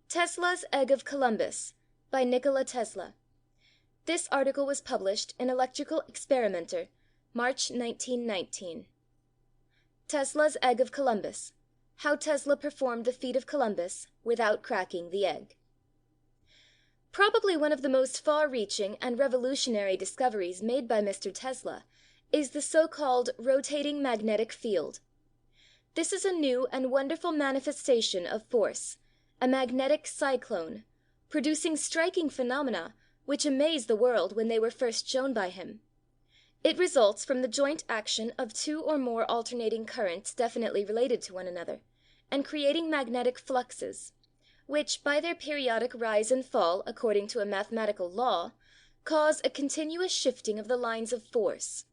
Tesla's Egg of Columbus by Nikola Tesla. This article was published in Electrical Experimenter, March 1919. Tesla's Egg of Columbus. How Tesla performed the feat of Columbus without cracking the egg. Probably one of the most far-reaching and revolutionary discoveries made by Mr. Tesla is the so-called rotating magnetic field. This is a new and wonderful manifestation of force, a magnetic cyclone, producing striking phenomena which amazed the world when they were first shown by him. It results from the joint action of two or more alternating currents definitely related to one another, and creating magnetic fluxes, which, by their periodic rise and fall according to a mathematical law, cause a continuous shifting of the lines of force.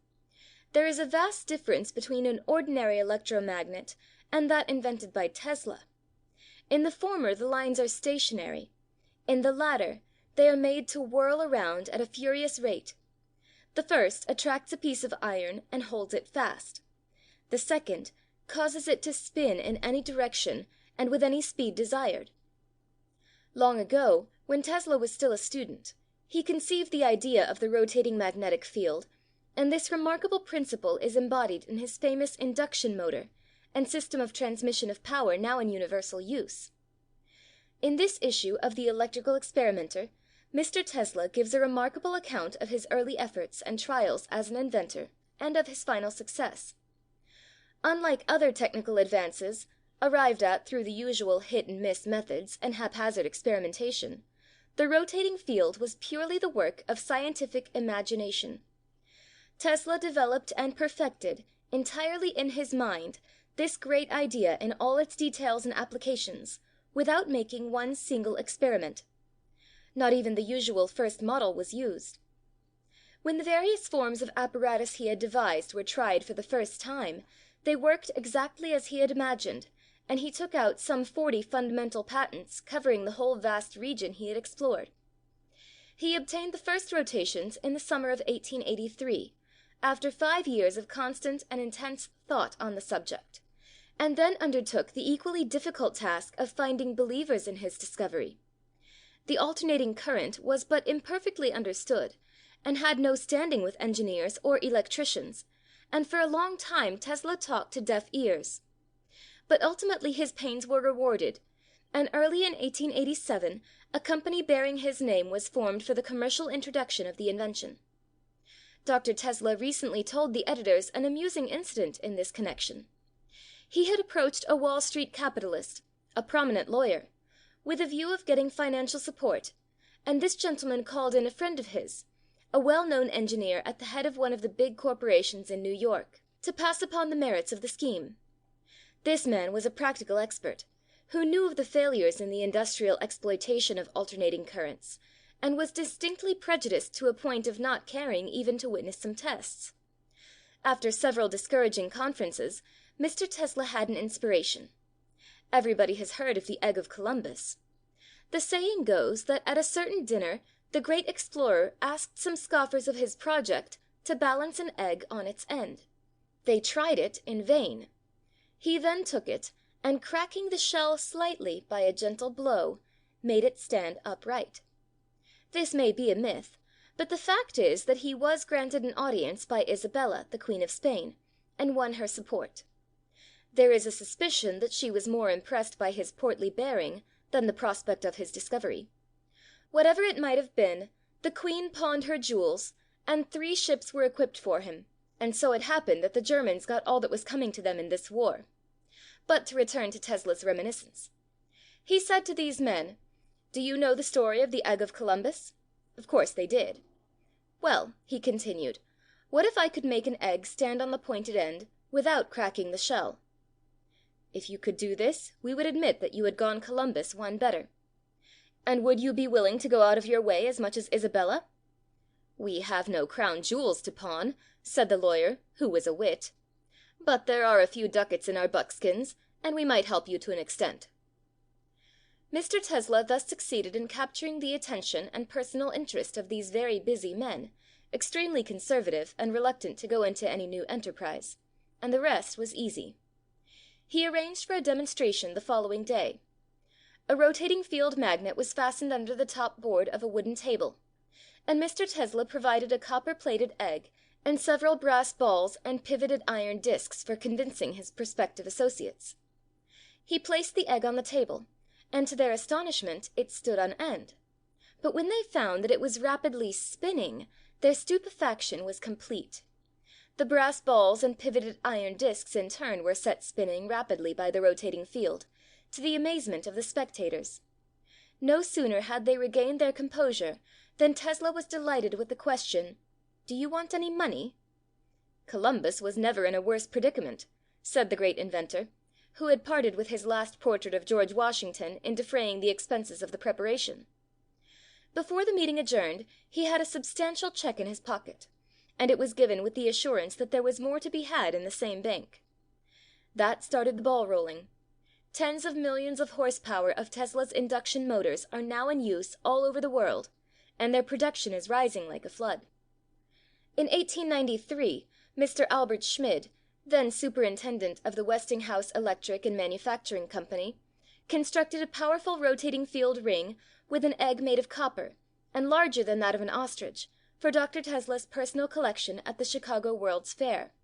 There is a vast difference between an ordinary electromagnet and that invented by Tesla. In the former the lines are stationary; in the latter they are made to whirl around at a furious rate. The first attracts a piece of iron and holds it fast. The second causes it to spin in any direction and with any speed desired. Long ago, when Tesla was still a student, he conceived the idea of the rotating magnetic field, and this remarkable principle is embodied in his famous induction motor and system of transmission of power now in universal use. In this issue of the Electrical Experimenter, Mr. Tesla gives a remarkable account of his early efforts and trials as an inventor, and of his final success. Unlike other technical advances, arrived at through the usual hit-and-miss methods and haphazard experimentation, the rotating field was purely the work of scientific imagination. Tesla developed and perfected, entirely in his mind, this great idea in all its details and applications, without making one single experiment. Not even the usual first model was used. When the various forms of apparatus he had devised were tried for the first time, they worked exactly as he had imagined, and he took out some 40 fundamental patents covering the whole vast region he had explored. He obtained the first rotations in the summer of 1883, after 5 years of constant and intense thought on the subject, and then undertook the equally difficult task of finding believers in his discovery. The alternating current was but imperfectly understood, and had no standing with engineers or electricians, and for a long time Tesla talked to deaf ears. But ultimately his pains were rewarded, and early in 1887 a company bearing his name was formed for the commercial introduction of the invention. Dr. Tesla recently told the editors an amusing incident in this connection. He had approached a Wall Street capitalist, a prominent lawyer, with a view of getting financial support, and this gentleman called in a friend of his, a well-known engineer at the head of one of the big corporations in New York, to pass upon the merits of the scheme. This man was a practical expert, who knew of the failures in the industrial exploitation of alternating currents, and was distinctly prejudiced to a point of not caring even to witness some tests. After several discouraging conferences, Mr. Tesla had an inspiration. Everybody has heard of the Egg of Columbus. The saying goes that at a certain dinner the great explorer asked some scoffers of his project to balance an egg on its end. They tried it in vain. He then took it, and cracking the shell slightly by a gentle blow, made it stand upright. This may be a myth, but the fact is that he was granted an audience by Isabella, the Queen of Spain, and won her support. There is a suspicion that she was more impressed by his portly bearing than the prospect of his discovery. Whatever it might have been, the Queen pawned her jewels, and 3 ships were equipped for him, and so it happened that the Germans got all that was coming to them in this war. But to return to Tesla's reminiscence. He said to these men, "Do you know the story of the Egg of Columbus?" Of course they did. "Well," he continued, "what if I could make an egg stand on the pointed end without cracking the shell?" "If you could do this, we would admit that you had gone Columbus one better." "And would you be willing to go out of your way as much as Isabella?" "We have no crown jewels to pawn," said the lawyer, who was a wit, "but there are a few ducats in our buckskins, and we might help you to an extent." Mr. Tesla thus succeeded in capturing the attention and personal interest of these very busy men, extremely conservative and reluctant to go into any new enterprise, and the rest was easy. He arranged for a demonstration the following day. A rotating field magnet was fastened under the top board of a wooden table, and Mr. Tesla provided a copper-plated egg and several brass balls and pivoted iron discs for convincing his prospective associates. He placed the egg on the table, and to their astonishment it stood on end. But when they found that it was rapidly spinning, their stupefaction was complete. The brass balls and pivoted iron discs in turn were set spinning rapidly by the rotating field, to the amazement of the spectators. No sooner had they regained their composure than Tesla was delighted with the question, "Do you want any money?" "Columbus was never in a worse predicament," said the great inventor, who had parted with his last portrait of George Washington in defraying the expenses of the preparation. Before the meeting adjourned, he had a substantial check in his pocket, and it was given with the assurance that there was more to be had in the same bank. That started the ball rolling. Tens of millions of horsepower of Tesla's induction motors are now in use all over the world, and their production is rising like a flood. In 1893, Mr. Albert Schmid, then superintendent of the Westinghouse Electric and Manufacturing Company, constructed a powerful rotating field ring with an egg made of copper, and larger than that of an ostrich, for Dr. Tesla's personal collection at the Chicago World's Fair.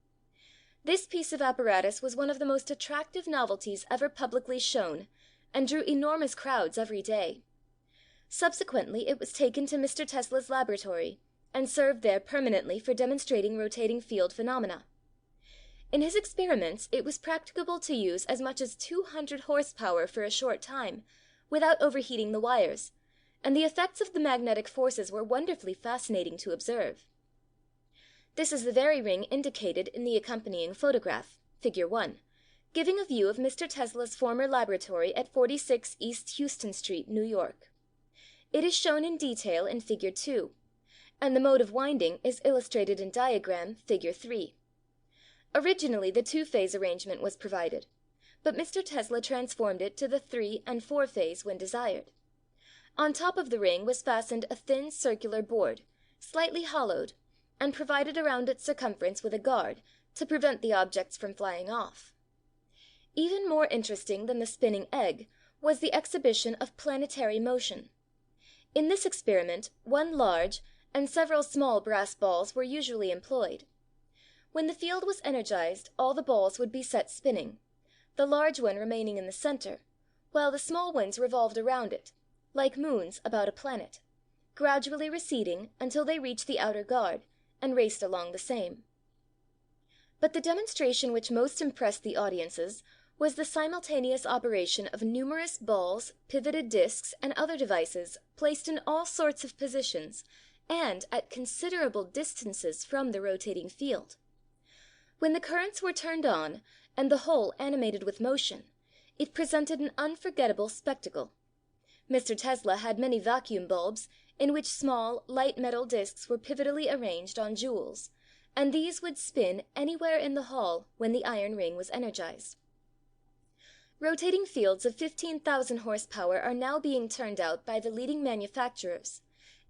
This piece of apparatus was one of the most attractive novelties ever publicly shown, and drew enormous crowds every day. Subsequently it was taken to Mr. Tesla's laboratory, and served there permanently for demonstrating rotating field phenomena. In his experiments it was practicable to use as much as 200 horsepower for a short time, without overheating the wires, and the effects of the magnetic forces were wonderfully fascinating to observe. This is the very ring indicated in the accompanying photograph, Figure 1, giving a view of Mr. Tesla's former laboratory at 46 East Houston Street, New York. It is shown in detail in Figure 2, and the mode of winding is illustrated in diagram, Figure 3. Originally the two-phase arrangement was provided, but Mr. Tesla transformed it to the 3- and 4-phase when desired. On top of the ring was fastened a thin circular board, slightly hollowed, and provided around its circumference with a guard, to prevent the objects from flying off. Even more interesting than the spinning egg was the exhibition of planetary motion. In this experiment, one large and several small brass balls were usually employed. When the field was energized, all the balls would be set spinning, the large one remaining in the center, while the small ones revolved around it, like moons about a planet, gradually receding until they reached the outer guard, and raced along the same. But the demonstration which most impressed the audiences was the simultaneous operation of numerous balls, pivoted discs, and other devices placed in all sorts of positions, and at considerable distances from the rotating field. When the currents were turned on, and the whole animated with motion, it presented an unforgettable spectacle. Mr. Tesla had many vacuum bulbs, in which small, light metal discs were pivotally arranged on jewels, and these would spin anywhere in the hall when the iron ring was energized. Rotating fields of 15,000 horsepower are now being turned out by the leading manufacturers,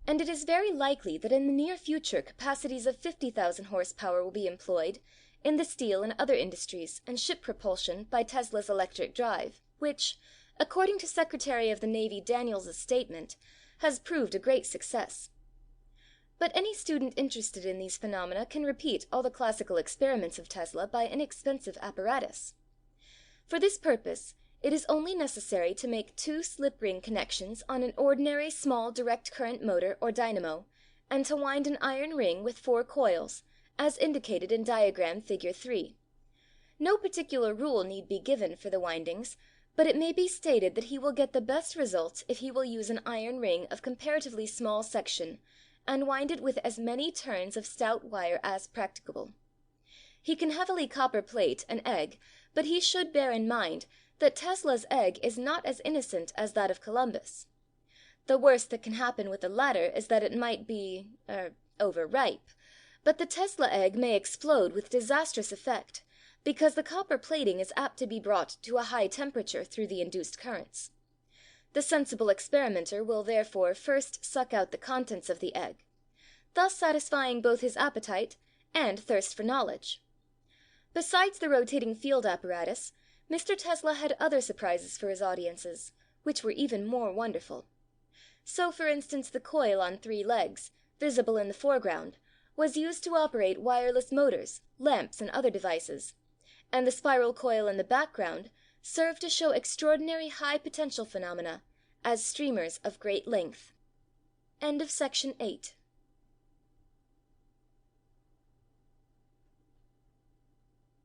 and it is very likely that in the near future capacities of 50,000 horsepower will be employed in the steel and other industries and ship propulsion by Tesla's electric drive, which, according to Secretary of the Navy Daniels's statement, has proved a great success. But any student interested in these phenomena can repeat all the classical experiments of Tesla by inexpensive apparatus. For this purpose, it is only necessary to make 2 slip-ring connections on an ordinary small direct current motor or dynamo, and to wind an iron ring with 4 coils, as indicated in diagram Figure 3. No particular rule need be given for the windings, but it may be stated that he will get the best results if he will use an iron ring of comparatively small section, and wind it with as many turns of stout wire as practicable. He can heavily copper plate an egg, but he should bear in mind that Tesla's egg is not as innocent as that of Columbus. The worst that can happen with the latter is that it might be overripe, but the Tesla egg may explode with disastrous effect, because the copper plating is apt to be brought to a high temperature through the induced currents. The sensible experimenter will therefore first suck out the contents of the egg, thus satisfying both his appetite and thirst for knowledge. Besides the rotating field apparatus, Mr. Tesla had other surprises for his audiences, which were even more wonderful. So, for instance, the coil on 3 legs, visible in the foreground, was used to operate wireless motors, lamps, and other devices, and the spiral coil in the background served to show extraordinary high potential phenomena as streamers of great length. Section 9